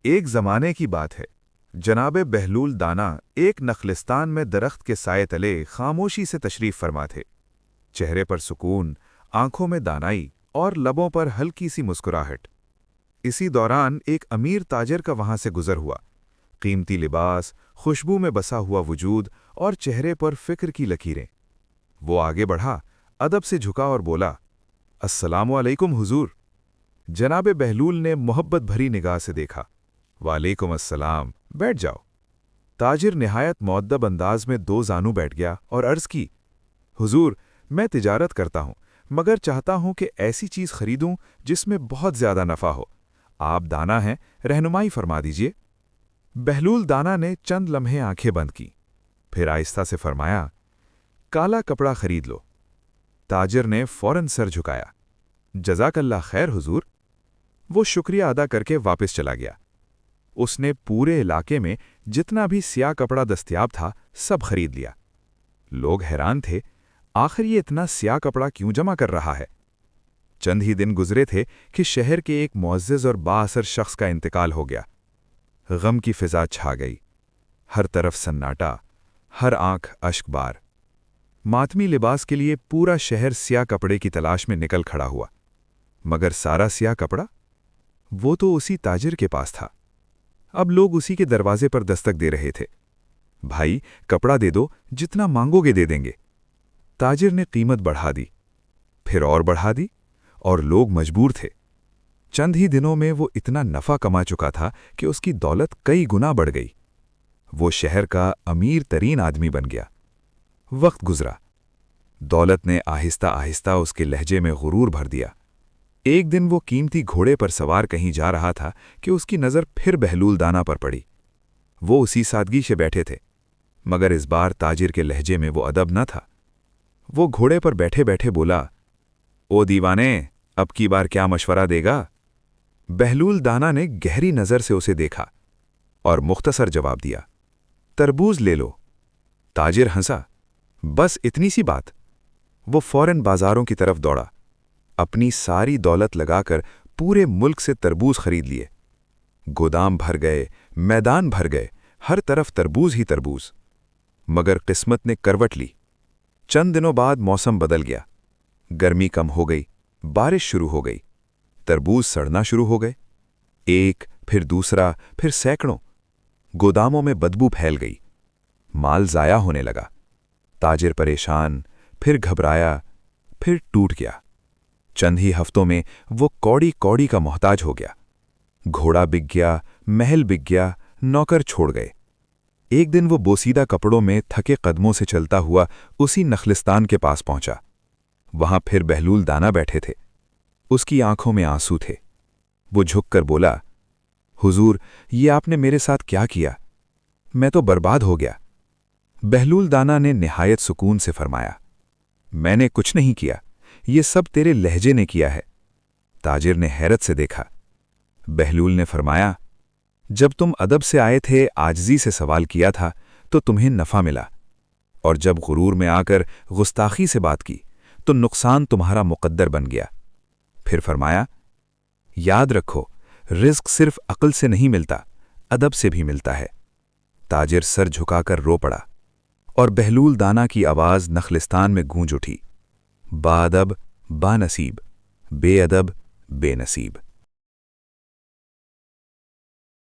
ایک زمانے کی بات ہے۔ جناب بہلول دانا ایک نخلستان میں درخت کے سائے تلے خاموشی سے تشریف فرما تھے۔ چہرے پر سکون، آنکھوں میں دانائی اور لبوں پر ہلکی سی مسکراہٹ۔ اسی دوران ایک امیر تاجر کا وہاں سے گزر ہوا۔ قیمتی لباس، خوشبو میں بسا ہوا وجود اور چہرے پر فکر کی لکیریں۔ وہ آگے بڑھا، ادب سے جھکا اور بولا، السلام علیکم حضور۔ جناب بہلول نے محبت بھری نگاہ سے دیکھا۔ وعلیکم السلام، بیٹھ جاؤ۔ تاجر نہایت مؤدب انداز میں دو زانوں بیٹھ گیا اور عرض کی، حضور، میں تجارت کرتا ہوں، مگر چاہتا ہوں کہ ایسی چیز خریدوں جس میں بہت زیادہ نفع ہو۔ آپ دانا ہیں، رہنمائی فرما دیجئے۔ بہلول دانا نے چند لمحے آنکھیں بند کی، پھر آہستہ سے فرمایا، کالا کپڑا خرید لو۔ تاجر نے فوراً سر جھکایا، جزاک اللہ خیر حضور۔ وہ شکریہ ادا کر کے واپس چلا گیا۔ اس نے پورے علاقے میں جتنا بھی سیاہ کپڑا دستیاب تھا سب خرید لیا۔ لوگ حیران تھے، آخر یہ اتنا سیاہ کپڑا کیوں جمع کر رہا ہے؟ چند ہی دن گزرے تھے کہ شہر کے ایک معزز اور با اثر شخص کا انتقال ہو گیا۔ غم کی فضا چھا گئی، ہر طرف سناٹا، ہر آنکھ اشک بار۔ ماتمی لباس کے لیے پورا شہر سیاہ کپڑے کی تلاش میں نکل کھڑا ہوا، مگر سارا سیاہ کپڑا وہ تو اسی تاجر کے پاس تھا۔ اب لوگ اسی کے دروازے پر دستک دے رہے تھے، بھائی کپڑا دے دو، جتنا مانگو گے دے دیں گے۔ تاجر نے قیمت بڑھا دی، پھر اور بڑھا دی، اور لوگ مجبور تھے۔ چند ہی دنوں میں وہ اتنا نفع کما چکا تھا کہ اس کی دولت کئی گنا بڑھ گئی۔ وہ شہر کا امیر ترین آدمی بن گیا۔ وقت گزرا، دولت نے آہستہ آہستہ اس کے لہجے میں غرور بھر دیا۔ ایک دن وہ قیمتی گھوڑے پر سوار کہیں جا رہا تھا کہ اس کی نظر پھر بہلول دانا پر پڑی۔ وہ اسی سادگی سے بیٹھے تھے، مگر اس بار تاجر کے لہجے میں وہ ادب نہ تھا۔ وہ گھوڑے پر بیٹھے بیٹھے بولا، او دیوانے، اب کی بار کیا مشورہ دے گا؟ بہلول دانا نے گہری نظر سے اسے دیکھا اور مختصر جواب دیا، تربوز لے لو۔ تاجر ہنسا، بس اتنی سی بات؟ وہ فوراً بازاروں کی طرف دوڑا، اپنی ساری دولت لگا کر پورے ملک سے تربوز خرید لیے۔ گودام بھر گئے، میدان بھر گئے، ہر طرف تربوز ہی تربوز۔ مگر قسمت نے کروٹ لی۔ چند دنوں بعد موسم بدل گیا، گرمی کم ہو گئی، بارش شروع ہو گئی، تربوز سڑنا شروع ہو گئے۔ ایک، پھر دوسرا، پھر سینکڑوں۔ گوداموں میں بدبو پھیل گئی، مال ضائع ہونے لگا۔ تاجر پریشان، پھر گھبرایا، پھر ٹوٹ گیا۔ چند ہی ہفتوں میں وہ کوڑی کوڑی کا محتاج ہو گیا۔ گھوڑا بک گیا، محل بک گیا، نوکر چھوڑ گئے۔ ایک دن وہ بوسیدہ کپڑوں میں تھکے قدموں سے چلتا ہوا اسی نخلستان کے پاس پہنچا۔ وہاں پھر بہلول دانا بیٹھے تھے، اس کی آنکھوں میں آنسو تھے۔ وہ جھک کر بولا، حضور، یہ آپ نے میرے ساتھ کیا کیا؟ میں تو برباد ہو گیا۔ بہلول دانا نے نہایت سکون سے فرمایا، میں نے کچھ نہیں کیا، یہ سب تیرے لہجے نے کیا ہے۔ تاجر نے حیرت سے دیکھا۔ بہلول نے فرمایا، جب تم ادب سے آئے تھے، عاجزی سے سوال کیا تھا تو تمہیں نفع ملا، اور جب غرور میں آ کر گستاخی سے بات کی تو نقصان تمہارا مقدر بن گیا۔ پھر فرمایا، یاد رکھو، رزق صرف عقل سے نہیں ملتا، ادب سے بھی ملتا ہے۔ تاجر سر جھکا کر رو پڑا، اور بہلول دانا کی آواز نخلستان میں گونج اٹھی، با ادب با نصیب، بے ادب بے نصیب۔